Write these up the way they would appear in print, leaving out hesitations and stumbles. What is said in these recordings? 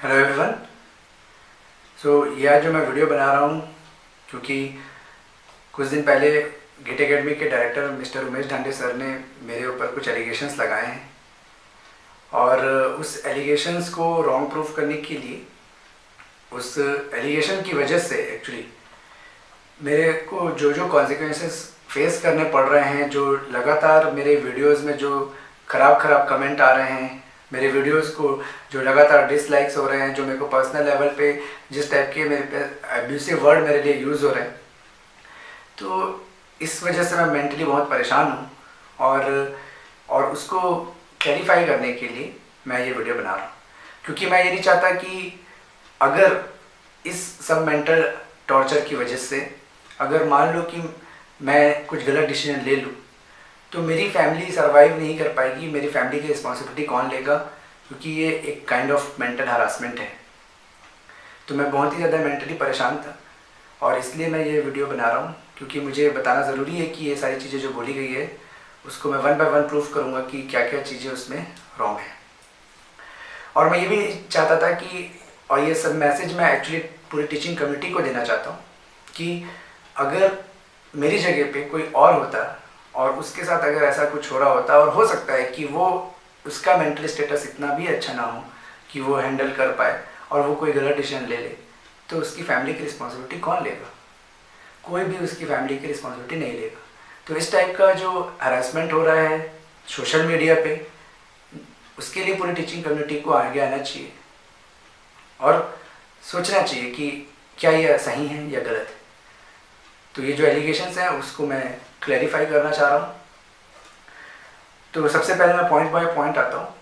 Hello everyone. ये आज जो मैं वीडियो बना रहा हूँ, क्योंकि कुछ दिन पहले गिट एकेडमी के director mister Umesh Dhande sir ने मेरे ऊपर कुछ एलिगेशंस लगाए हैं और उस एलिगेशंस को रॉन्ग प्रूफ करने के लिए, उस एलिगेशन की वजह से एक्चुअली मेरे को जो कॉन्सिक्वेंसेस फेस करने पड़ रहे हैं, जो लगातार मेरे वीडियोस में जो ख़राब कमेंट आ रहे हैं, मेरे वीडियोस को जो लगातार डिसलाइक्स हो रहे हैं, जो मेरे को पर्सनल लेवल पे जिस टाइप के मेरे पे एब्यूसिव वर्ड मेरे लिए यूज़ हो रहे हैं, तो इस वजह से मैं मेंटली बहुत परेशान हूँ और उसको क्लैरिफाई करने के लिए मैं ये वीडियो बना रहा हूँ। क्योंकि मैं ये नहीं चाहता कि अगर इस सब मेंटल टॉर्चर की वजह से अगर मान लो कि मैं कुछ गलत डिसीजन ले लूँ तो मेरी फैमिली सर्वाइव नहीं कर पाएगी। मेरी फैमिली की रिस्पॉन्सिबिलिटी कौन लेगा? क्योंकि ये एक काइंड ऑफ मेंटल हरासमेंट है। तो मैं बहुत ही ज़्यादा मेंटली परेशान था और इसलिए मैं ये वीडियो बना रहा हूँ, क्योंकि मुझे बताना ज़रूरी है कि ये सारी चीज़ें जो बोली गई है उसको मैं वन बाय वन प्रूफ करूँगा कि क्या क्या चीज़ें उसमें रॉन्ग हैं। और मैं ये भी चाहता था कि, और ये सब मैसेज मैं एक्चुअली पूरी टीचिंग कम्युनिटी को देना चाहता हूँ कि अगर मेरी जगह पे कोई और होता और उसके साथ अगर ऐसा कुछ हो रहा होता, और हो सकता है कि वो उसका मेंटल स्टेटस इतना भी अच्छा ना हो कि वो हैंडल कर पाए और वो कोई गलत डिसीजन ले ले, तो उसकी फैमिली की रिस्पॉन्सिबिलिटी कौन लेगा? कोई भी उसकी फैमिली की रिस्पॉन्सिबिलिटी नहीं लेगा। तो इस टाइप का जो हरासमेंट हो रहा है सोशल मीडिया पे, उसके लिए पूरी टीचिंग कम्युनिटी को आगे आना चाहिए और सोचना चाहिए कि क्या ये सही है या गलत है। तो ये जो एलिगेशंस हैं उसको मैं क्लैरिफाई करना चाह रहा हूँ। तो सबसे पहले मैं पॉइंट बाय पॉइंट आता हूँ।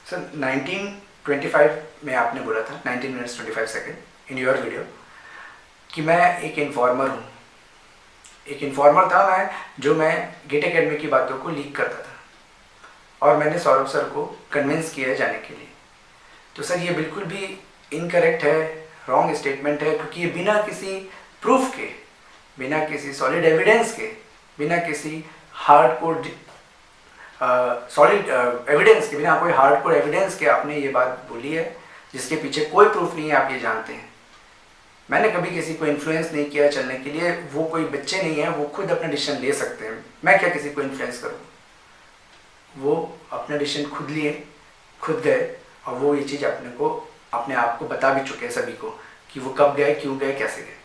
सर 1925 में आपने बोला था 19 minutes 25 second in your video कि मैं एक इन्फॉर्मर हूँ। एक इन्फॉर्मर था मैं गिट एकेडमी की बातों को लीक करता था और मैंने सौरभ सर को कन्विंस किया है जाने के लिए। तो सर ये बिल्कुल भी इनकरेक्ट है, रॉन्ग स्टेटमेंट है, क्योंकि ये बिना किसी प्रूफ के, बिना किसी सॉलिड एविडेंस के, बिना किसी हार्डकोर सॉलिड एविडेंस के, बिना कोई हार्डकोर एविडेंस के आपने ये बात बोली है जिसके पीछे कोई प्रूफ नहीं है। आप ये जानते हैं मैंने कभी किसी को इन्फ्लुएंस नहीं किया चलने के लिए। वो कोई बच्चे नहीं हैं, वो खुद अपना डिसीजन ले सकते हैं। मैं क्या किसी को इन्फ्लुएंस करूँ? वो अपना डिसीजन खुद लिए, खुद गए और वो ये चीज़ अपने आप को बता भी चुके हैं सभी को कि वो कब गए, क्यों गए, कैसे गए।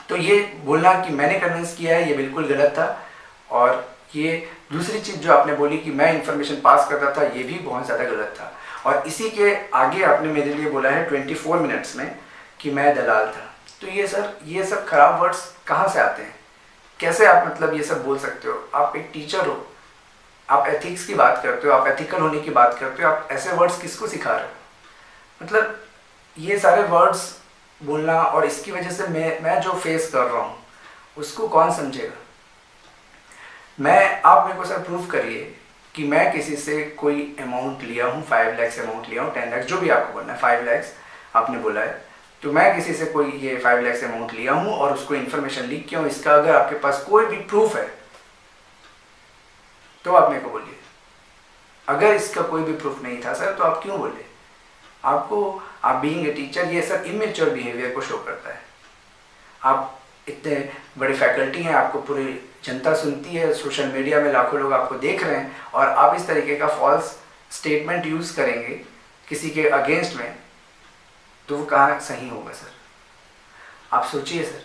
तो ये बोलना कि मैंने कन्विंस किया है ये बिल्कुल गलत था। और ये दूसरी चीज़ जो आपने बोली कि मैं इन्फॉर्मेशन पास करता था, ये भी बहुत ज़्यादा गलत था। और इसी के आगे आपने मेरे लिए बोला है 24 मिनट्स में कि मैं दलाल था। तो ये सर, ये सब खराब वर्ड्स कहाँ से आते हैं? कैसे आप मतलब ये सब बोल सकते हो? आप एक टीचर हो, आप एथिक्स की बात करते हो, आप एथिकल होने की बात करते हो, आप ऐसे वर्ड्स किसको सिखा रहे हो? मतलब ये सारे वर्ड्स बोलना, और इसकी वजह से मैं जो फेस कर रहा हूँ उसको कौन समझेगा? आप मेरे को सर प्रूफ करिए कि मैं किसी से कोई अमाउंट लिया हूँ, 5 लाख अमाउंट लिया हूँ, 10 लाख, जो भी आपको बोलना है, 5 लाख आपने बोला है, तो मैं किसी से कोई ये 5 लाख अमाउंट लिया हूँ और उसको इन्फॉर्मेशन लीक किया हूँ, इसका अगर आपके पास कोई भी प्रूफ है तो आप मेरे को बोलिए। अगर इसका कोई भी प्रूफ नहीं था सर तो आप क्यों बोले? आप बीइंग ए टीचर, ये सब इमेच्योर बिहेवियर को शो करता है। आप इतने बड़े फैकल्टी हैं, आपको पूरी जनता सुनती है, सोशल मीडिया में लाखों लोग आपको देख रहे हैं, और आप इस तरीके का फॉल्स स्टेटमेंट यूज़ करेंगे किसी के अगेंस्ट में, तो वो कहाँ सही होगा सर? आप सोचिए सर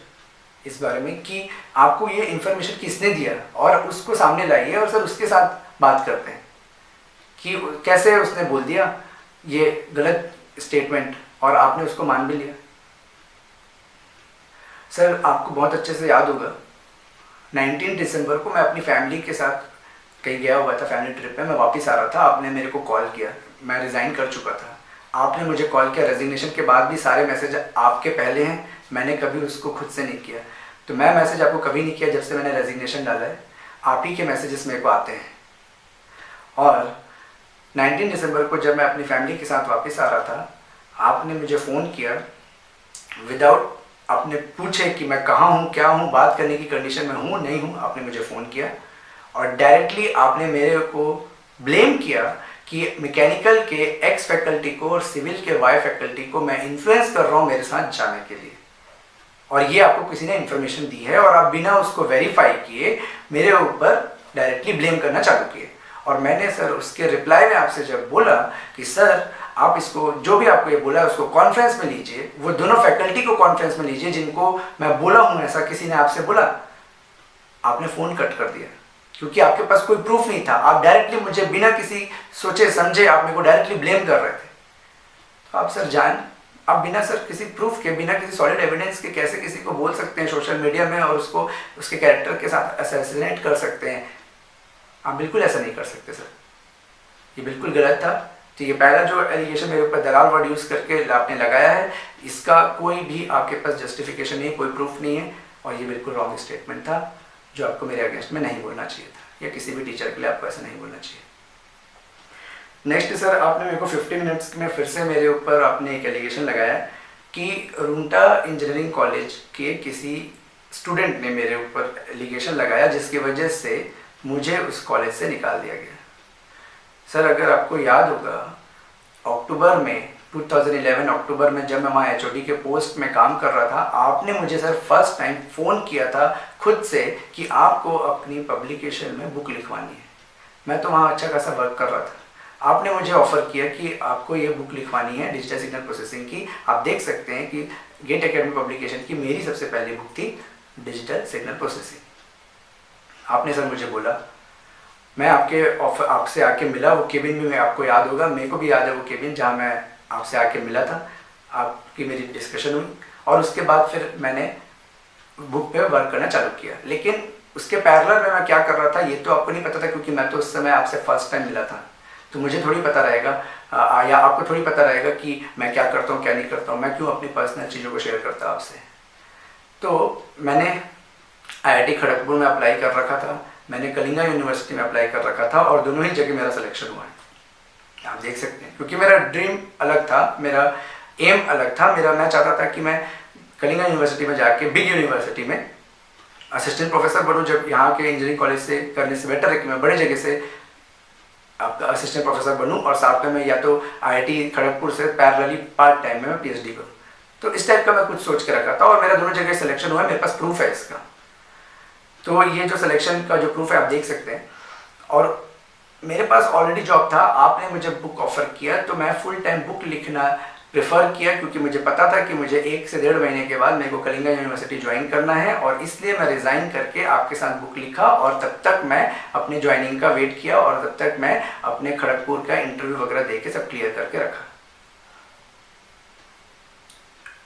इस बारे में कि आपको ये इन्फॉर्मेशन किसने दिया, और उसको सामने लाइए और सर उसके साथ बात करते हैं कि कैसे उसने बोल दिया ये गलत स्टेटमेंट और आपने उसको मान भी लिया। सर आपको बहुत अच्छे से याद होगा 19 दिसंबर को मैं अपनी फैमिली के साथ कहीं गया हुआ था, फैमिली ट्रिप पे। मैं वापस आ रहा था, आपने मेरे को कॉल किया, मैं रिज़ाइन कर चुका था। आपने मुझे कॉल किया, रेजिग्नेशन के बाद भी सारे मैसेज आपके पहले हैं, मैंने कभी उसको खुद से नहीं किया। तो मैं मैसेज आपको कभी नहीं किया जब से मैंने रेजिग्नेशन डाला है, आप ही के मैसेजेस मेरे को आते हैं। और 19 दिसंबर को जब मैं अपनी फैमिली के साथ वापस आ रहा था, आपने मुझे फ़ोन किया विदाउट आपने पूछे कि मैं कहाँ हूँ, क्या हूँ, बात करने की कंडीशन में हूँ नहीं हूँ। आपने मुझे फ़ोन किया और डायरेक्टली आपने मेरे को ब्लेम किया कि मैकेनिकल के एक्स फैकल्टी को और सिविल के वाई फैकल्टी को मैं इन्फ्लुएंस कर रहा हूँ मेरे साथ जाने के लिए, और ये आपको किसी ने इन्फॉर्मेशन दी है और आप बिना उसको वेरीफाई किए मेरे ऊपर डायरेक्टली ब्लेम करना चालू किए। और मैंने सर उसके रिप्लाई में आपसे जब बोला कि सर आप इसको जो भी आपको ये बोला है उसको कॉन्फ्रेंस में लीजिए, वो दोनों फैकल्टी को कॉन्फ्रेंस में लीजिए जिनको मैं बोला हूँ ऐसा किसी ने आपसे बोला, आपने फ़ोन कट कर दिया क्योंकि आपके पास कोई प्रूफ नहीं था। आप डायरेक्टली मुझे बिना किसी सोचे समझे आप मेरे को डायरेक्टली ब्लेम कर रहे थे। तो आप सर आप बिना सर किसी प्रूफ के, बिना किसी सॉलिड एविडेंस के कैसे किसी को बोल सकते हैं सोशल मीडिया में और उसको उसके कैरेक्टर के साथ असैसिनेट कर सकते हैं? आप बिल्कुल ऐसा नहीं कर सकते सर, ये बिल्कुल गलत था। तो ये पहला जो एलिगेशन मेरे ऊपर दलाल वर्ड यूज़ करके आपने लगाया है, इसका कोई भी आपके पास जस्टिफिकेशन नहीं, कोई प्रूफ नहीं है, और ये बिल्कुल रॉन्ग स्टेटमेंट था जो आपको मेरे अगेंस्ट में नहीं बोलना चाहिए था, या किसी भी टीचर के लिए आपको ऐसा नहीं बोलना चाहिए। नेक्स्ट सर, आपने मेरे को 50 मिनट्स में फिर से मेरे ऊपर आपने एक एलिगेशन लगाया कि रूंटा इंजीनियरिंग कॉलेज के किसी स्टूडेंट ने मेरे ऊपर एलिगेशन लगाया जिसकी वजह से मुझे उस कॉलेज से निकाल दिया गया। सर अगर आपको याद होगा, अक्टूबर में 2011 अक्टूबर में जब मैं वहाँ HOD के पोस्ट में काम कर रहा था, आपने मुझे सर फर्स्ट टाइम फ़ोन किया था खुद से कि आपको अपनी पब्लिकेशन में बुक लिखवानी है। मैं तो वहाँ अच्छा खासा वर्क कर रहा था। आपने मुझे ऑफ़र किया कि आपको ये बुक लिखवानी है डिजिटल सिग्नल प्रोसेसिंग की। आप देख सकते हैं कि गेट एकेडमी पब्लिकेशन की मेरी सबसे पहली बुक थी डिजिटल सिग्नल प्रोसेसिंग। आपने सर मुझे बोला, मैं आपसे आके मिला वो केबिन में, आपको याद होगा, मेरे को भी याद है वो केबिन जहाँ मैं आपसे आके मिला था, आपकी मेरी डिस्कशन हुई और उसके बाद फिर मैंने बुक पे वर्क करना चालू किया। लेकिन उसके पैरेलल में मैं क्या कर रहा था ये तो आपको नहीं पता था, क्योंकि मैं तो उस समय आपसे फर्स्ट टाइम मिला था, तो मुझे थोड़ी पता रहेगा या आपको थोड़ी पता रहेगा कि मैं क्या करता हूँ क्या नहीं करता हूँ, मैं क्यों अपनी पर्सनल चीज़ों को शेयर करता आपसे। तो मैंने IIT खड़गपुर में अप्लाई कर रखा था, मैंने कलिंगा यूनिवर्सिटी में अप्लाई कर रखा था और दोनों ही जगह मेरा सिलेक्शन हुआ है, आप देख सकते हैं। क्योंकि मेरा ड्रीम अलग था, मेरा एम अलग था, मैं चाहता था कि मैं कलिंगा यूनिवर्सिटी में जाके बिग यूनिवर्सिटी में असिस्टेंट प्रोफेसर बनूं, जब यहाँ के इंजीनियरिंग कॉलेज से करने से बेटर है कि मैं बड़े जगह से आपका असिस्टेंट प्रोफेसर बनूं और साथ में मैं या तो IIT खड़गपुर से पैरेलली पार्ट टाइम में मैं PhD करूँ। तो इस टाइप का मैं कुछ सोच के रखा था और मेरा दोनों जगह सिलेक्शन हुआ है, मेरे पास प्रूफ है इसका। तो ये जो सिलेक्शन का जो प्रूफ है आप देख सकते हैं, और मेरे पास ऑलरेडी जॉब था, आपने मुझे बुक ऑफर किया तो मैं फुल टाइम बुक लिखना प्रेफर किया, क्योंकि मुझे पता था कि मुझे 1 से 1.5 महीने के बाद मेरे को कलिंगा यूनिवर्सिटी ज्वाइन करना है, और इसलिए मैं रिज़ाइन करके आपके साथ बुक लिखा और तब तक मैं अपने ज्वाइनिंग का वेट किया और तब तक मैं अपने खड़गपुर का इंटरव्यू वगैरह दे के सब क्लियर करके रखा।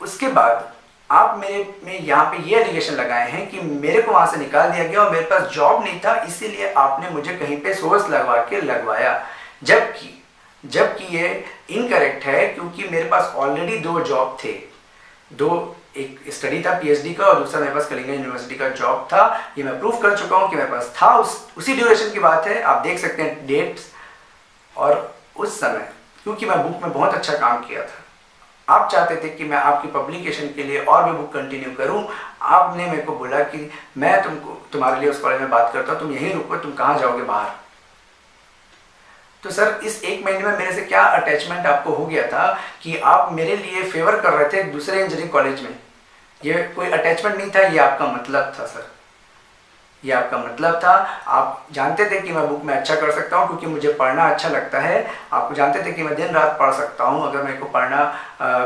उसके बाद आप मेरे में यहाँ पे ये एलिगेशन लगाए हैं कि मेरे को वहाँ से निकाल दिया गया और मेरे पास जॉब नहीं था, इसीलिए आपने मुझे कहीं पे सोर्स लगवाया, जबकि ये इनकरेक्ट है, क्योंकि मेरे पास ऑलरेडी 2 जॉब थे, एक स्टडी था PhD का और दूसरा मेरे पास कलिंगा यूनिवर्सिटी का जॉब था। ये मैं प्रूव कर चुका हूँ कि मेरे पास था, उसी ड्यूरेशन की बात है, आप देख सकते हैं डेट्स। और उस समय क्योंकि मैं बुक में बहुत अच्छा काम किया था, आप चाहते थे कि मैं आपकी पब्लिकेशन के लिए और भी बुक कंटिन्यू करूं, आपने मेरे को बोला कि मैं तुम्हारे लिए उस कॉलेज में बात करता हूं, तुम यहीं रुको, तुम कहाँ जाओगे बाहर। तो सर इस 1 महीने में मेरे से क्या अटैचमेंट आपको हो गया था कि आप मेरे लिए फेवर कर रहे थे एक दूसरे इंजीनियरिंग कॉलेज में? ये कोई अटैचमेंट नहीं था, ये आपका मतलब था सर, ये आपका मतलब था। आप जानते थे कि मैं बुक में अच्छा कर सकता हूँ क्योंकि मुझे पढ़ना अच्छा लगता है, आप जानते थे कि मैं दिन रात पढ़ सकता हूँ, अगर मेरे को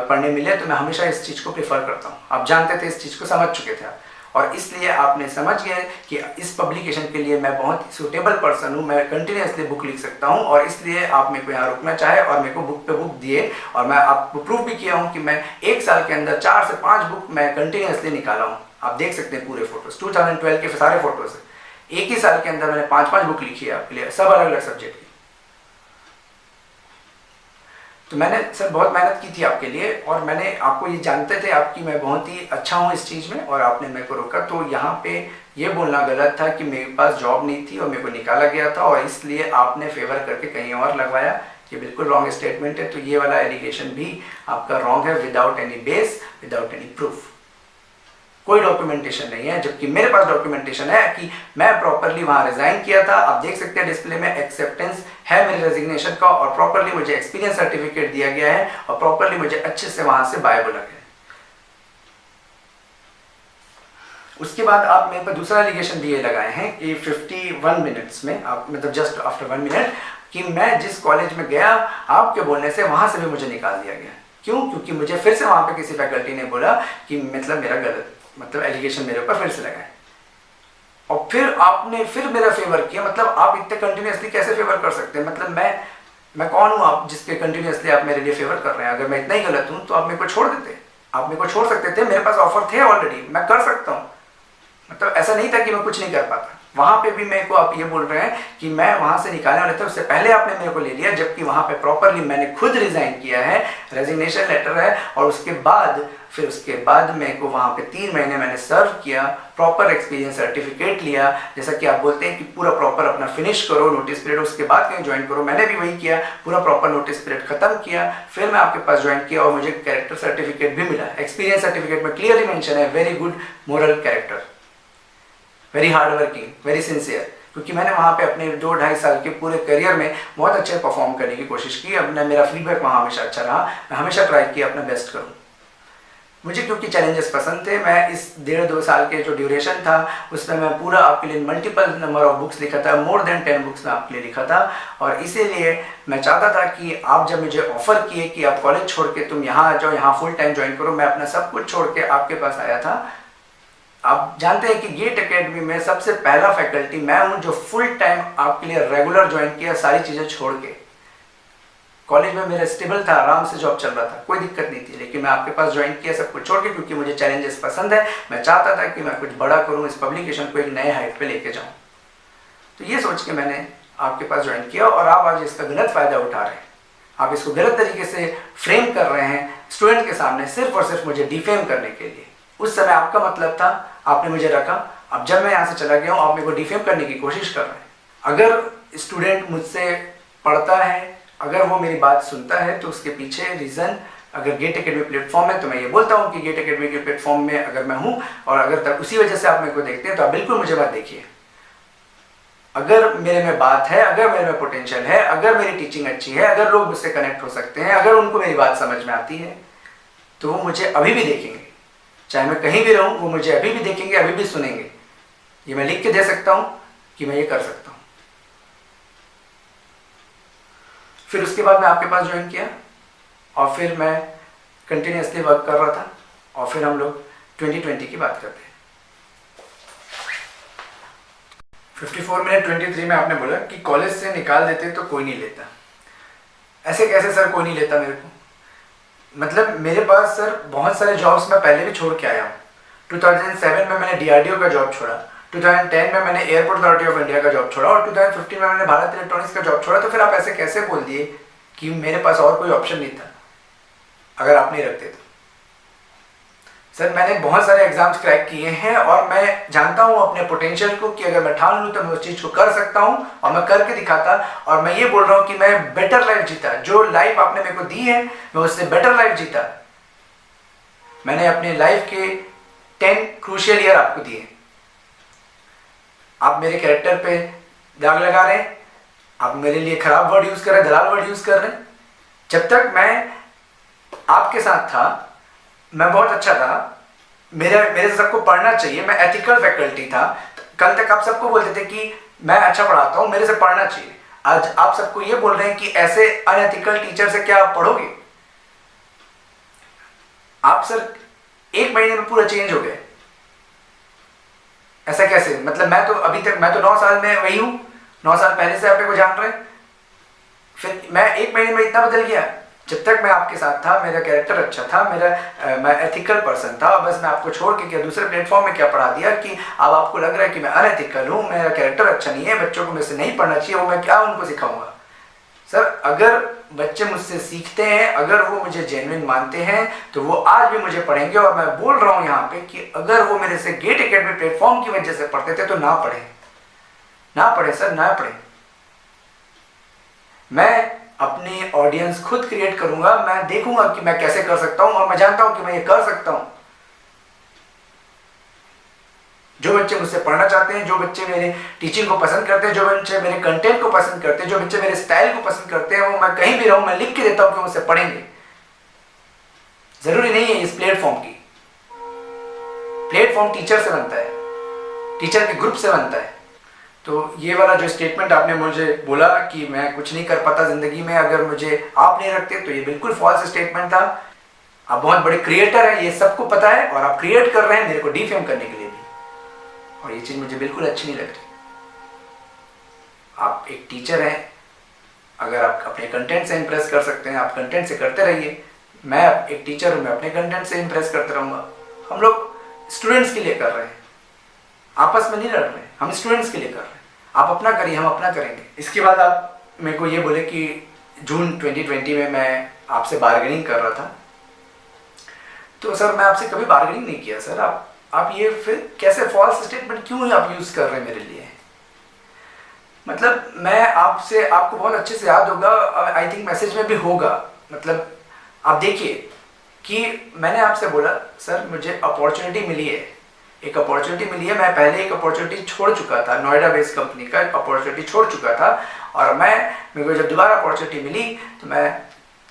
पढ़ने मिले तो मैं हमेशा इस चीज़ को प्रेफर करता हूँ, आप जानते थे, इस चीज़ को समझ चुके थे आप, और इसलिए आपने समझ गए कि इस पब्लिकेशन के लिए मैं बहुत सूटेबल पर्सन हूँ, मैं कंटिन्यूसली बुक लिख सकता हूँ, और इसलिए आप मेरे को यहाँ रुकना चाहे और मेरे को बुक पे बुक दिए। और मैं आपको प्रूफ भी किया हूँ कि मैं 1 साल के अंदर 4 से 5 बुक मैं कंटिन्यूसली निकाला हूँ, आप देख सकते हैं पूरे फोटोज, 2012 के सारे फोटोज है, एक ही साल के अंदर मैंने 5 बुक लिखी है आपके लिए, सब अलग अलग सब्जेक्ट की। तो मैंने सर बहुत मेहनत की थी आपके लिए, और मैंने आपको ये जानते थे आपकी मैं बहुत ही अच्छा हूँ इस चीज़ में, और आपने मेरे को रोका। तो यहाँ पे ये बोलना गलत था कि मेरे पास जॉब नहीं थी और मेरे को निकाला गया था और इसलिए आपने फेवर करके कहीं और लगवाया, ये बिल्कुल रॉन्ग स्टेटमेंट है। तो ये वाला एलिगेशन भी आपका रॉन्ग है, without any base, without any proof. कोई डॉक्यूमेंटेशन नहीं है, जबकि मेरे पास डॉक्यूमेंटेशन है कि मैं प्रॉपरली वहां रिजाइन किया था। आप देख सकते हैं डिस्प्ले में एक्सेप्टेंस है मेरे रेजिग्नेशन का, और प्रॉपरली मुझे एक्सपीरियंस सर्टिफिकेट दिया गया है, और प्रॉपरली मुझे अच्छे से वहां से बाय बोला गया है। उसके बाद आप मेरे पर दूसरा एलिगेशन भी ये लगाए हैं कि 51 मिनट्स में, आप मतलब जस्ट आफ्टर 1 मिनट, कि मैं जिस कॉलेज में गया आपके बोलने से वहां से भी मुझे निकाल दिया गया। क्यों? क्योंकि मुझे फिर से वहां पे किसी फैकल्टी ने बोला कि मतलब मेरा गलत, मतलब एलिगेशन मेरे ऊपर फिर से लगाए, और फिर आपने फिर मेरा फेवर किया। मतलब आप इतने कंटिन्यूसली कैसे फेवर कर सकते हैं? मतलब मैं कौन हूँ आप जिसके कंटिन्यूसली आप मेरे लिए फेवर कर रहे हैं? अगर मैं इतना ही गलत हूँ तो आप मेरे को छोड़ देते, आप मेरे को छोड़ सकते थे, मेरे पास ऑफर थे ऑलरेडी, मैं कर सकता हूँ। मतलब ऐसा नहीं था कि मैं कुछ नहीं कर पाता। वहां पे भी मेरे को आप ये बोल रहे हैं कि मैं वहां से निकालने वाले थे, उससे पहले आपने मेरे को ले लिया, जबकि वहां पे प्रॉपरली मैंने खुद रिजाइन किया है, रेजिग्नेशन लेटर है, और उसके बाद मेरे को वहां पे 3 महीने मैंने सर्व किया, प्रॉपर एक्सपीरियंस सर्टिफिकेट लिया। जैसा कि आप बोलते हैं कि पूरा प्रॉपर अपना फिनिश करो नोटिस पीरियड, उसके बाद कहीं ज्वाइन करो, मैंने भी वही किया, पूरा प्रॉपर नोटिस पीरियड खत्म किया, फिर मैं आपके पास ज्वाइन किया, और मुझे कैरेक्टर सर्टिफिकेट भी मिला। एक्सपीरियंस सर्टिफिकेट में क्लियरली मेंशन है very good moral character, very hard working, very sincere, क्योंकि मैंने वहाँ पे अपने 2-2.5 साल के पूरे करियर में बहुत अच्छे परफॉर्म करने की कोशिश की। अपना मेरा फीडबैक वहाँ हमेशा अच्छा रहा, मैं हमेशा ट्राई किया अपना बेस्ट करूँ। मुझे क्योंकि चैलेंजेस पसंद थे, मैं इस 1.5-2 साल के जो ड्यूरेशन था उसमें मैं पूरा आपके लिए मल्टीपल नंबर ऑफ बुक्स लिखा था, मोर देन 10 बुक्स मैं आपके लिए लिखा था। और इसीलिए मैं चाहता था कि आप जब मुझे ऑफर किए कि आप कॉलेज छोड़ के तुम यहाँ आ जाओ, यहाँ फुल टाइम ज्वाइन करो, मैं अपना सब कुछ छोड़ के आपके पास आया था। आप जानते हैं कि गेट एकेडमी में सबसे पहला फैकल्टी मैं हूं जो फुल टाइम आपके लिए रेगुलर ज्वाइन किया, सारी चीज़ें छोड़ के। कॉलेज में मेरा स्टेबल था, आराम से जॉब चल रहा था, कोई दिक्कत नहीं थी, लेकिन मैं आपके पास ज्वाइन किया सब कुछ छोड़ के, क्योंकि मुझे चैलेंजेस पसंद है। मैं चाहता था कि मैं कुछ बड़ा करूँ, इस पब्लिकेशन को एक नए हाइट पे लेके जाऊँ। तो ये सोच के मैंने आपके पास ज्वाइन किया, और आप आज इसका गलत फ़ायदा उठा रहे हैं। आप इसको गलत तरीके से फ्रेम कर रहे हैं स्टूडेंट के सामने, सिर्फ और सिर्फ मुझे डिफेम करने के लिए। उस समय आपका मतलब था, आपने मुझे रखा, अब जब मैं यहाँ से चला गया हूँ आप मेरे को डिफेम करने की कोशिश कर रहे हैं। अगर स्टूडेंट मुझसे पढ़ता है, अगर वो मेरी बात सुनता है, तो उसके पीछे रीज़न, अगर गेट एकेडमी प्लेटफॉर्म है तो मैं ये बोलता हूँ कि गेट एकेडमी के प्लेटफॉर्म में अगर मैं हूँ, और अगर तक उसी वजह से आप मेरे को देखते हैं, तो आप बिल्कुल मुझे मत देखिए। अगर मेरे में बात है, अगर मेरे में पोटेंशियल है, अगर मेरी टीचिंग अच्छी है, अगर लोग मुझसे कनेक्ट हो सकते हैं, अगर उनको मेरी बात समझ में आती है, तो वो मुझे अभी भी देखेंगे। चाहे मैं कहीं भी रहूं, वो मुझे अभी भी देखेंगे, अभी भी सुनेंगे। ये मैं लिख के दे सकता हूं कि मैं ये कर सकता हूं। फिर उसके बाद मैं आपके पास ज्वाइन किया, और फिर मैं कंटिन्यूसली वर्क कर रहा था, और फिर हम लोग 2020 की बात करते हैं। 54 मिनट 23 में आपने बोला कि कॉलेज से निकाल देते तो कोई नहीं लेता। ऐसे कैसे सर कोई नहीं लेता मेरे को? मतलब मेरे पास सर बहुत सारे जॉब्स मैं पहले भी छोड़ के आया हूँ। 2007 में मैंने DRDO का जॉब छोड़ा, 2010 में मैंने एयरपोर्ट अथॉरिटी ऑफ इंडिया का जॉब छोड़ा, और 2015 में मैंने भारत इलेक्ट्रॉनिक्स का जॉब छोड़ा। तो फिर आप ऐसे कैसे बोल दिए कि मेरे पास और कोई ऑप्शन नहीं था अगर आप नहीं रखते तो? सर मैंने बहुत सारे एग्जाम्स क्रैक किए हैं, और मैं जानता हूँ अपने पोटेंशियल को कि अगर मैं ठान लूँ तो मैं उस चीज़ को कर सकता हूँ, और मैं करके दिखाता। और मैं ये बोल रहा हूँ कि मैं बेटर लाइफ जीता, जो लाइफ आपने मेरे को दी है मैं उससे बेटर लाइफ जीता। मैंने अपने लाइफ के 10 क्रूशियल ईयर आपको दिए। आप मेरे कैरेक्टर पे दाग लगा रहे हैं, आप मेरे लिए खराब वर्ड यूज कर रहे हैं, दलाल वर्ड यूज कर रहे हैं। जब तक मैं आपके साथ था मैं बहुत अच्छा था, मेरे से सबको पढ़ना चाहिए, मैं एथिकल फैकल्टी था। कल तक आप सबको बोलते थे कि मैं अच्छा पढ़ाता हूं, मेरे से पढ़ना चाहिए। आज आप सबको ये बोल रहे हैं कि ऐसे अनएथिकल टीचर से क्या आप पढ़ोगे? आप सर 1 महीने में पूरा चेंज हो गए। ऐसा कैसे? मतलब मैं तो अभी तक, मैं तो 9 साल में वही हूं, 9 साल पहले से आप मेरे को जान रहे हैं, फिर मैं 1 महीने में इतना बदल गया। जब तक मैं आपके साथ था मेरा कैरेक्टर अच्छा था, मैं एथिकल पर्सन था। बस मैं आपको छोड़ के क्या दूसरे प्लेटफॉर्म में क्या पढ़ा दिया कि अब आपको लग रहा है कि मैं अनएथिकल हूँ, मेरा कैरेक्टर अच्छा नहीं है, बच्चों को मेरे से नहीं पढ़ना चाहिए, वो मैं क्या उनको सिखाऊंगा? सर अगर बच्चे मुझसे सीखते हैं, अगर वो मुझे जेन्युइन मानते हैं, तो वो आज भी मुझे पढ़ेंगे। और मैं बोल रहा हूँ यहाँ पे कि अगर वो मेरे से गेट एकेडमी प्लेटफॉर्म की वजह से पढ़ते थे तो ना पढ़े, ना पढ़े सर, ना पढ़े। मैं अपनी ऑडियंस खुद क्रिएट करूंगा, मैं देखूंगा कि मैं कैसे कर सकता हूं, और मैं जानता हूं कि मैं ये कर सकता हूं। जो बच्चे मुझसे पढ़ना चाहते हैं, जो बच्चे मेरे टीचिंग को पसंद करते हैं, जो बच्चे मेरे कंटेंट को पसंद करते हैं, जो बच्चे मेरे स्टाइल को पसंद करते हैं, वो मैं कहीं भी रहूं मैं लिख के देता हूं कि मुझसे पढ़ेंगे। जरूरी नहीं है इस प्लेटफॉर्म की, प्लेटफॉर्म टीचर से बनता है, टीचर के ग्रुप से बनता है। तो ये वाला जो स्टेटमेंट आपने मुझे बोला कि मैं कुछ नहीं कर पाता जिंदगी में अगर मुझे आप नहीं रखते, तो ये बिल्कुल फॉल्स स्टेटमेंट था। आप बहुत बड़े क्रिएटर हैं, ये सबको पता है, और आप क्रिएट कर रहे हैं मेरे को डिफेम करने के लिए भी, और ये चीज मुझे बिल्कुल अच्छी नहीं लग रही। आप एक टीचर हैं, अगर आप अपने कंटेंट से इंप्रेस कर सकते हैं, आप कंटेंट से करते रहिए। मैं एक टीचर हूं, मैं अपने कंटेंट से इंप्रेस करते रहूंगा। हम लोग स्टूडेंट्स के लिए कर रहे हैं, आपस में नहीं लड़ रहे हैं, हम स्टूडेंट्स के लिए कर रहे हैं। आप अपना करिए, हम अपना करेंगे। इसके बाद आप मेरे को ये बोले कि जून 2020 में मैं आपसे बार्गेनिंग कर रहा था, तो सर मैं आपसे कभी बार्गेनिंग नहीं किया सर। आप ये फिर कैसे फॉल्स स्टेटमेंट क्यों आप यूज कर रहे हैं मेरे लिए? मतलब मैं आपसे, आपको बहुत अच्छे से याद होगा, आई थिंक मैसेज में भी होगा, मतलब आप देखिए कि मैंने आपसे बोला सर मुझे अपॉर्चुनिटी मिली है, एक अपॉर्चुनिटी मिली है। मैं पहले एक अपॉर्चुनिटी छोड़ चुका था, नोएडा बेस्ड कंपनी का एक अपॉर्चुनिटी छोड़ चुका था, और मेरे को जब दोबारा अपॉर्चुनिटी मिली तो मैं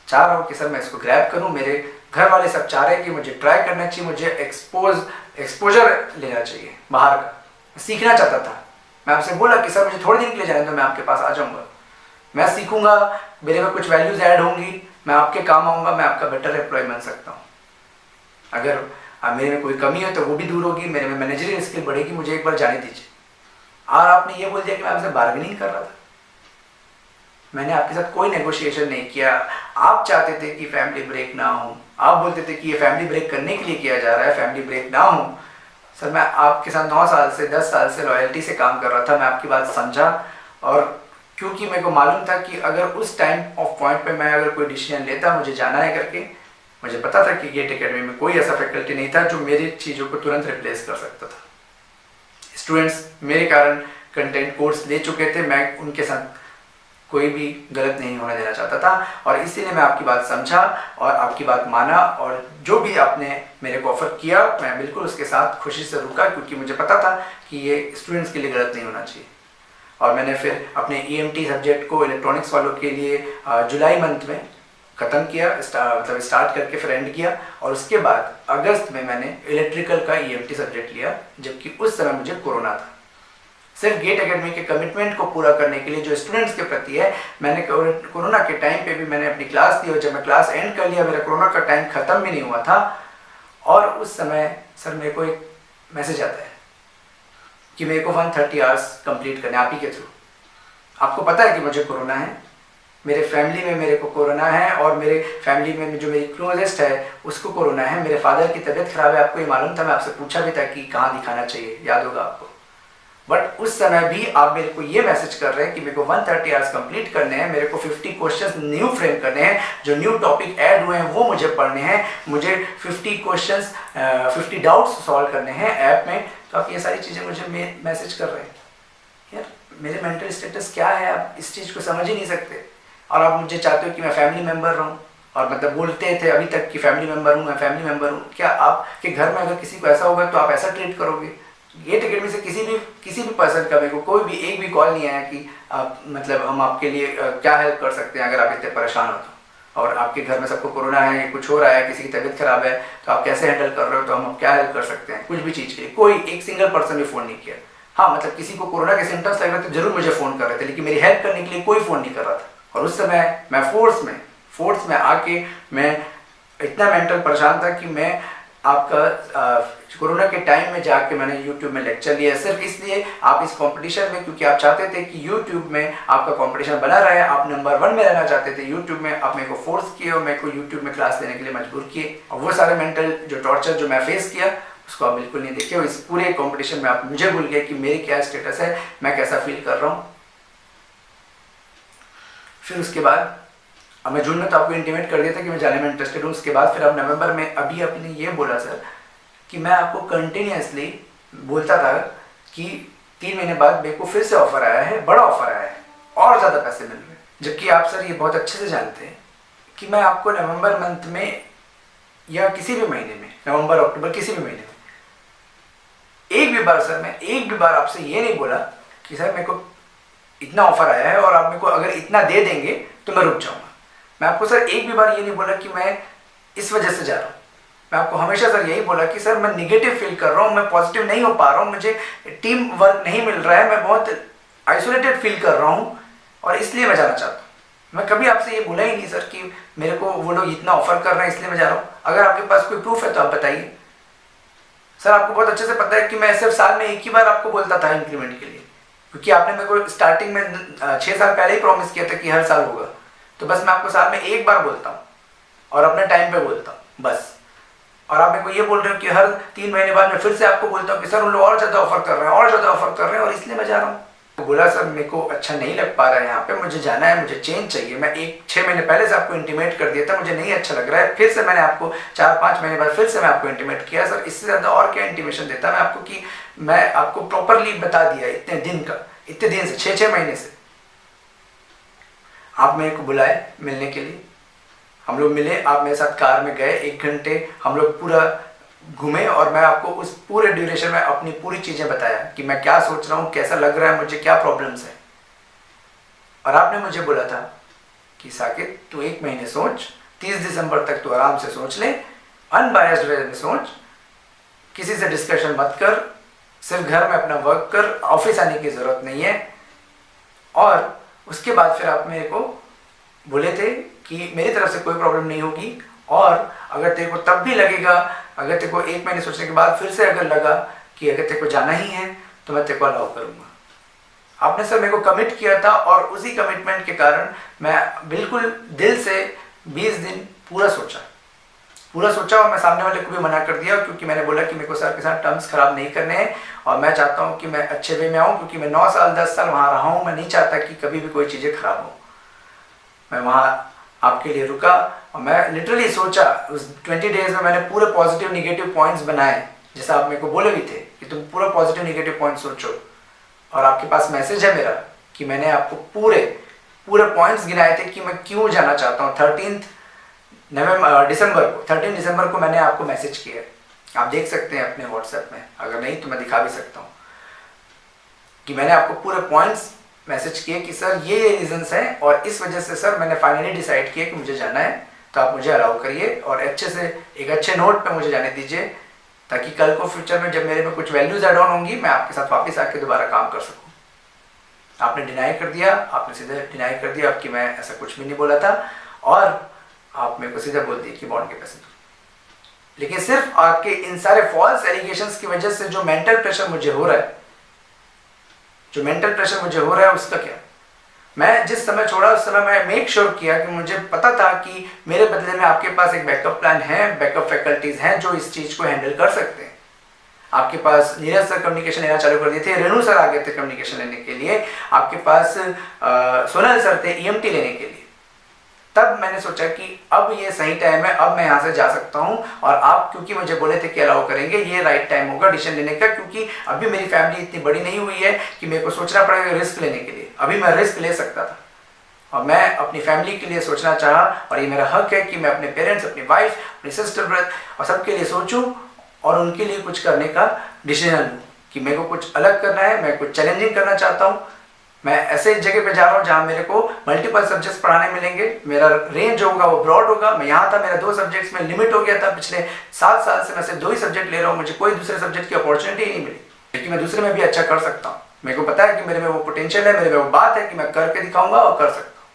चाह रहा हूँ कि सर मैं इसको ग्रैब करूँ। मेरे घर वाले सब चाह रहे हैं कि मुझे ट्राई करना चाहिए, मुझे एक्सपोजर लेना चाहिए बाहर का, सीखना चाहता था। मैं आपसे बोला कि सर मुझे थोड़े दिन के लिए जाने दो, मैं आपके पास आ जाऊँगा, मैं सीखूंगा, मेरे में कुछ वैल्यूज ऐड होंगी, मैं आपके काम आऊँगा, मैं आपका बेटर एम्प्लॉय बन सकता हूँ। अगर मेरे में कोई कमी है तो वो भी दूर होगी, मेरे में मैनेजरियल स्किल बढ़ेगी, मुझे एक बार जाने दीजिए। और आपने ये बोल दिया कि मैं आपसे बार्गेनिंग कर रहा था। मैंने आपके साथ कोई नेगोशिएशन नहीं किया। आप चाहते थे कि फैमिली ब्रेक ना हो, आप बोलते थे कि ये फैमिली ब्रेक करने के लिए किया जा रहा है, फैमिली ब्रेक ना हो। सर मैं आपके साथ 9 साल से 10 साल से लॉयल्टी से काम कर रहा था, मैं आपकी बात समझा, और क्योंकि मेरे को मालूम था कि अगर उस टाइम ऑफ पॉइंट पे मैं अगर कोई डिसीजन लेता, मुझे जाना है करके, मुझे पता था कि गेट एकेडमी में कोई ऐसा फैकल्टी नहीं था जो मेरी चीज़ों को तुरंत रिप्लेस कर सकता था। स्टूडेंट्स मेरे कारण कंटेंट कोर्स ले चुके थे, मैं उनके साथ कोई भी गलत नहीं होने देना चाहता था, और इसीलिए मैं आपकी बात समझा और आपकी बात माना, और जो भी आपने मेरे को ऑफर किया मैं बिल्कुल उसके साथ खुशी से रुका, क्योंकि मुझे पता था कि ये स्टूडेंट्स के लिए गलत नहीं होना चाहिए। और मैंने फिर अपने EMT सब्जेक्ट को इलेक्ट्रॉनिक्स वालों के लिए जुलाई मंथ में ख़त्म किया, मतलब स्टार्ट करके फिर एंड किया, और उसके बाद अगस्त में मैंने इलेक्ट्रिकल का EMT सब्जेक्ट लिया, जबकि उस समय मुझे कोरोना था। सिर्फ गेट एकेडमी के कमिटमेंट को पूरा करने के लिए जो स्टूडेंट्स के प्रति है, मैंने कोरोना के टाइम पे भी मैंने अपनी क्लास दी, और जब मैं क्लास एंड कर लिया, मेरा कोरोना का टाइम ख़त्म भी नहीं हुआ था, और उस समय सर मेरे को एक मैसेज आता है कि मेरे को 130 आवर्स कंप्लीट करने, आप ही के थ्रू। आपको पता है कि मुझे कोरोना है, मेरे फैमिली में मेरे को कोरोना है, और मेरे फैमिली में जो मेरी क्लोजेस्ट है उसको कोरोना है। मेरे फादर की तबीयत खराब है, आपको ये मालूम था, मैं आपसे पूछा भी था कि कहाँ दिखाना चाहिए, याद होगा आपको। बट उस समय भी आप मेरे को ये मैसेज कर रहे हैं कि मेरे को 130 आवर्स कंप्लीट करने हैं, मेरे को 50 क्वेश्चंस न्यू फ्रेम करने हैं, जो न्यू टॉपिक ऐड हुए हैं वो मुझे पढ़ने हैं, मुझे 50 क्वेश्चंस 50 डाउट्स सॉल्व करने हैं ऐप में। तो आप ये सारी चीज़ें मुझे मैसेज कर रहे हैं। यार मेरे मेंटल स्टेटस क्या है, आप इस चीज़ को समझ ही नहीं सकते, और आप मुझे चाहते हो कि मैं फैमिली मेम्बर रहूँ, और मतलब बोलते थे अभी तक कि फैमिली मेम्बर हूँ, मैं फैमिली मेम्बर हूँ। क्या आपके घर में अगर किसी को ऐसा होगा तो आप ऐसा ट्रीट करोगे? गेट एकेडमी से किसी भी पर्सन का मेरे को कोई भी एक भी कॉल नहीं आया कि आप मतलब हम आपके लिए क्या हेल्प कर सकते हैं अगर आप इतने परेशान हो तो, और आपके घर में सबको कोरोना है, कुछ हो रहा है, किसी की तबीयत खराब है, तो आप कैसे हैंडल कर रहे हो, तो हम क्या हेल्प कर सकते हैं, कुछ भी चीज़ के लिए कोई एक सिंगल पर्सन भी फ़ोन नहीं किया। हाँ मतलब किसी को कोरोना के सिम्टम्स लग रहे थे जरूर मुझे फ़ोन कर रहे थे, लेकिन मेरी हेल्प करने के लिए कोई फ़ोन नहीं कर रहा था। और उस समय मैं फोर्स में आके मैं इतना मेंटल परेशान था कि मैं आपका कोरोना के टाइम में जाके मैंने YouTube में लेक्चर लिया, सिर्फ इसलिए आप इस कंपटीशन में, क्योंकि आप चाहते थे कि YouTube में आपका कंपटीशन बना रहे, आप नंबर 1 में रहना चाहते थे YouTube में, आप मेरे को फोर्स किए और मेरे को YouTube में क्लास लेने के लिए मजबूर किए। और वो सारे मेंटल जो टॉर्चर जो मैं फेस किया उसको आप बिल्कुल नहीं देखे, और इस पूरे कंपटीशन में आप मुझे भूल गए कि मेरी क्या स्टेटस है, मैं कैसा फील कर रहा हूँ। फिर उसके बाद अब मैं जून में तो आपको इंटीमेट कर दिया था कि मैं जाने में इंटरेस्टेड हूँ। उसके बाद फिर अब नवंबर में अभी आपने ये बोला सर कि मैं आपको कंटिन्यूसली बोलता था कि 3 महीने बाद मेरे को फिर से ऑफर आया है, बड़ा ऑफर आया है और ज़्यादा पैसे मिल रहे हैं, जबकि आप सर ये बहुत अच्छे से जानते हैं कि मैं आपको नवंबर मंथ में या किसी भी महीने में, नवंबर अक्टूबर किसी भी महीने में एक भी बार सर, मैं एक भी बार आपसे ये नहीं बोला कि सर मेरे को इतना ऑफर आया है और आप मेरे को अगर इतना दे देंगे तो मैं रुक जाऊंगा। मैं आपको सर एक भी बार ये नहीं बोला कि मैं इस वजह से जा रहा हूँ। मैं आपको हमेशा सर यही बोला कि सर मैं निगेटिव फील कर रहा हूँ, मैं पॉजिटिव नहीं हो पा रहा हूँ, मुझे टीम वर्क नहीं मिल रहा है, मैं बहुत आइसोलेटेड फील कर रहा हूँ और इसलिए मैं जाना चाहता हूँ। मैं कभी आपसे ये बोला ही नहीं सर कि मेरे को वो लोग इतना ऑफर कर रहे हैं इसलिए मैं जा रहा हूँ। अगर आपके पास कोई प्रूफ है तो आप बताइए। सर आपको बहुत अच्छे से पता है कि मैं सिर्फ साल में एक ही बार आपको बोलता था इंक्रीमेंट के लिए, क्योंकि आपने मेरे को स्टार्टिंग में 6 साल पहले ही प्रॉमिस किया था कि हर साल होगा। तो बस मैं आपको साल में एक बार बोलता हूँ और अपने टाइम पे बोलता हूँ बस। और आप मेरे को ये बोल रहे हो कि हर 3 महीने बाद मैं फिर से आपको बोलता हूँ कि सर उन लोग और ज़्यादा ऑफर कर रहे हैं, और ज़्यादा ऑफर कर रहे हैं और इसलिए मैं जा रहा हूँ। तो बोला सर मेरे को अच्छा नहीं लग पा रहा है यहाँ पे, मुझे जाना है, मुझे चेंज चाहिए। मैं 6 महीने पहले से आपको इंटीमेट कर दिया था, मुझे नहीं अच्छा लग रहा है। फिर से मैंने आपको 4-5 महीने बाद फिर से मैं आपको इंटीमेट किया। सर इससे ज़्यादा और क्या इंटीमेशन देता मैं आपको कि मैं आपको प्रॉपरली बता दिया इतने दिन से 6 महीने से। आप मेरे को बुलाए मिलने के लिए, हम लोग मिले, आप मेरे साथ कार में गए, 1 घंटे हम लोग पूरा घूमे और मैं आपको उस पूरे ड्यूरेशन में अपनी पूरी चीज़ें बताया कि मैं क्या सोच रहा हूँ, कैसा लग रहा है मुझे, क्या प्रॉब्लम्स है। और आपने मुझे बोला था कि साकिब तू 1 महीने सोच, 30 दिसंबर तक तू आराम से सोच ले, अनबायस्ड वे में सोच, किसी से डिस्कशन मत कर, सिर्फ घर में अपना वर्क कर, ऑफिस आने की ज़रूरत नहीं है। और उसके बाद फिर आप मेरे को बोले थे कि मेरी तरफ से कोई प्रॉब्लम नहीं होगी, और अगर तेरे को तब भी लगेगा, अगर तेरे को 1 महीने सोचने के बाद फिर से अगर लगा कि अगर तेरे को जाना ही है तो मैं तेरे को अलाउ करूँगा। आपने सर मेरे को कमिट किया था और उसी कमिटमेंट के कारण मैं बिल्कुल दिल से 20 दिन पूरा सोचा और मैं सामने वाले को भी मना कर दिया, क्योंकि मैंने बोला कि मेरे को सर के साथ टर्म्स खराब नहीं करने हैं और मैं चाहता हूँ कि मैं अच्छे वे में आऊँ, क्योंकि मैं 9 साल 10 साल वहाँ रहा हूँ। मैं नहीं चाहता कि कभी भी कोई चीज़ें खराब हो। मैं वहाँ आपके लिए रुका और मैं लिटरली सोचा, उस 20 डेज में मैंने पूरे पॉजिटिव निगेटिव पॉइंट्स बनाए, जैसा आप मेरे को बोले भी थे कि तुम पूरा पॉजिटिव निगेटिव पॉइंट सोचो। और आपके पास मैसेज है मेरा कि मैंने आपको पूरे पॉइंट्स गिनाए थे कि मैं क्यों जाना चाहता हूँ। 13 दिसंबर को मैंने आपको मैसेज किया है, आप देख सकते हैं अपने व्हाट्सएप में, अगर नहीं तो मैं दिखा भी सकता हूँ कि मैंने आपको पूरे पॉइंट्स मैसेज किए कि सर ये रीजंस हैं और इस वजह से सर मैंने फाइनली डिसाइड किया कि मुझे जाना है, तो आप मुझे अलाउ करिए और अच्छे से एक अच्छे नोट पे मुझे जाने दीजिए, ताकि कल को फ्यूचर में जब मेरे में कुछ वैल्यूज ऐड ऑन होंगी मैं आपके साथ वापस आके दोबारा काम कर सकूं। आपने डिनाई कर दिया, आपने सीधे डिनाई कर दिया कि मैं ऐसा कुछ भी नहीं बोला था, और आप मेरे को सीधे बोल दिए कि बॉन्ड के पैसे दो। लेकिन सिर्फ आपके इन सारे फॉल्स एलिगेशंस की वजह से जो मेंटल प्रेशर मुझे हो रहा है, उसका क्या? मैं जिस समय छोड़ा उस समय मैं मेक श्योर किया कि मुझे पता था कि मेरे बदले में आपके पास एक बैकअप प्लान है, बैकअप फैकल्टीज हैं जो इस चीज को हैंडल कर सकते हैं। आपके पास नीरज सर कम्युनिकेशन लेना चालू कर दिए थे, रेणु सर आ गए थे कम्युनिकेशन लेने के लिए, आपके पास सोनल सर थे ईएमटी लेने के लिए। तब मैंने सोचा कि अब ये सही टाइम है, अब मैं यहाँ से जा सकता हूँ, और आप क्योंकि मुझे बोले थे कि अलाउ करेंगे, ये राइट टाइम होगा डिसीजन लेने का, क्योंकि अभी मेरी फैमिली इतनी बड़ी नहीं हुई है कि मेरे को सोचना पड़ेगा रिस्क लेने के लिए। अभी मैं रिस्क ले सकता था और मैं अपनी फैमिली के लिए सोचना चाहा, और ये मेरा हक है कि मैं अपने पेरेंट्स, अपनी वाइफ, अपनी सिस्टर, ब्रदर और सबके लिए सोचूं और उनके लिए कुछ करने का डिसीजन लूँ कि मेरे को कुछ अलग करना है, मैं कुछ चैलेंजिंग करना चाहता हूँ। मैं ऐसे जगह पे जा रहा हूँ जहाँ मेरे को मल्टीपल सब्जेक्ट्स पढ़ाने मिलेंगे, मेरा रेंज होगा वो ब्रॉड होगा। मैं यहाँ था, मेरा 2 सब्जेक्ट्स में लिमिट हो गया था, पिछले 7 साल से मैं सिर्फ 2 ही सब्जेक्ट ले रहा हूँ, मुझे कोई दूसरे सब्जेक्ट की अपॉर्चुनिटी नहीं मिली, लेकिन मैं दूसरे में भी अच्छा कर सकता हूँ। मेरे को पता है कि मेरे में वो पोटेंशियल है, मेरे में वो बात है कि मैं करके दिखाऊंगा और कर सकता हूँ।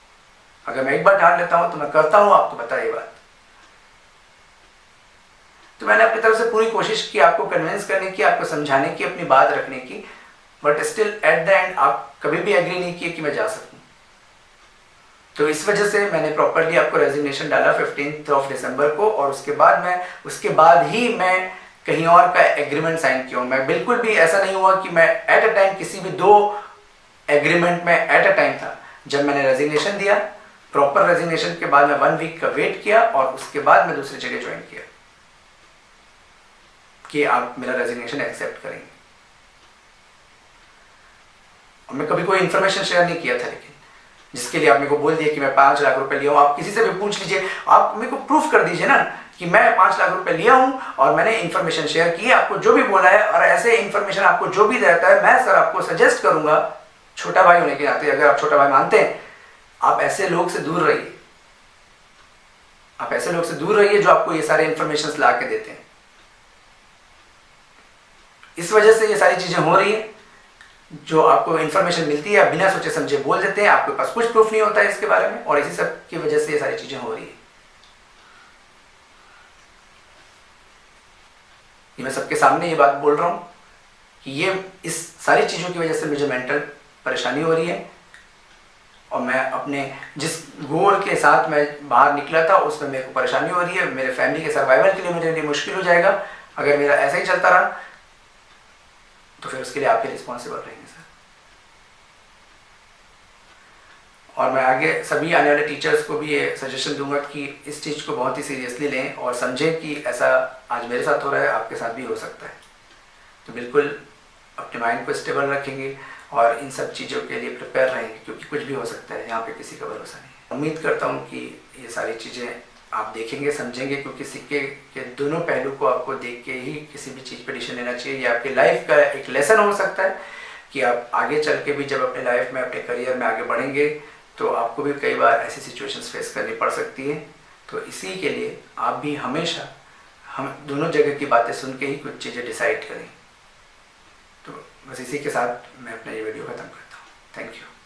अगर मैं एक बार ठान लेता हूँ तो मैं करता हूँ, आपको पता है ये बात। तो मैंने अपनी तरफ से पूरी कोशिश की आपको कन्विंस करने की, आपको समझाने की, अपनी बात रखने की, but still at the end आप कभी भी एग्री नहीं किए कि मैं जा सकूं। तो इस वजह से मैंने प्रॉपरली आपको रेजिग्नेशन डाला 15 दिसंबर को, और उसके बाद ही मैं कहीं और का एग्रीमेंट साइन किया। मैं बिल्कुल भी ऐसा नहीं हुआ कि मैं एट अ टाइम किसी भी 2 एग्रीमेंट में एट अ टाइम था। जब मैंने रेजिग्नेशन दिया, प्रॉपर रेजिग्नेशन के बाद मैं 1 वीक का वेट किया और उसके बाद मैं दूसरी जगह ज्वाइन किया कि आप मेरा रेजिग्नेशन एक्सेप्ट करेंगे। और मैं कभी कोई इन्फॉर्मेशन शेयर नहीं किया था, लेकिन जिसके लिए आप मेरे को बोल दिए कि मैं 5 लाख रुपए लिया हूँ। आप किसी से भी पूछ लीजिए, आप मेरे को प्रूफ कर दीजिए ना कि मैं 5 लाख रुपए लिया हूं और मैंने इन्फॉर्मेशन शेयर की, आपको जो भी बोला है, और ऐसे इन्फॉर्मेशन आपको जो भी रहता है, मैं सर आपको सजेस्ट करूंगा, छोटा भाई होने के नाते अगर आप छोटा भाई मानते हैं, आप ऐसे लोग से दूर रहिए। आप ऐसे लोग से दूर रहिए जो आपको ये सारे इन्फॉर्मेशन ला के देते हैं। इस वजह से ये सारी चीजें हो रही है, जो आपको इन्फॉर्मेशन मिलती है आप बिना सोचे समझे बोल देते हैं, आपके पास कुछ प्रूफ नहीं होता है इसके बारे में, और इसी सब की वजह से ये सारी चीजें हो रही है। ये मैं सबके सामने ये बात बोल रहा हूं कि ये इस सारी चीजों की वजह से मुझे मेंटल परेशानी हो रही है, और मैं अपने जिस गोल के साथ मैं बाहर निकला था उसमें मेरे को परेशानी हो रही है। मेरे फैमिली के सर्वाइवल के लिए मेरे लिए मुश्किल हो जाएगा अगर मेरा ऐसा ही चलता रहा, तो फिर उसके लिए आप ही रिस्पॉन्सिबल रहेंगे सर। और मैं आगे सभी आने वाले टीचर्स को भी ये सजेशन दूंगा कि इस चीज़ को बहुत ही सीरियसली लें और समझें कि ऐसा आज मेरे साथ हो रहा है, आपके साथ भी हो सकता है। तो बिल्कुल अपने माइंड को स्टेबल रखेंगे और इन सब चीज़ों के लिए प्रिपेयर रहेंगे, क्योंकि कुछ भी हो सकता है, यहाँ पे किसी का भरोसा नहीं। उम्मीद करता हूँ कि ये सारी चीज़ें आप देखेंगे, समझेंगे, क्योंकि सिक्के के दोनों पहलू को आपको देख के ही किसी भी चीज़ पर डिसीजन लेना चाहिए। ये आपकी लाइफ का एक लेसन हो सकता है कि आप आगे चल के भी जब अपने लाइफ में, अपने करियर में आगे बढ़ेंगे तो आपको भी कई बार ऐसी सिचुएशंस फेस करनी पड़ सकती है। तो इसी के लिए आप भी हमेशा हम दोनों जगह की बातें सुन के ही कुछ चीज़ें डिसाइड करें। तो बस इसी के साथ मैं अपना ये वीडियो ख़त्म करता हूँ। Thank you.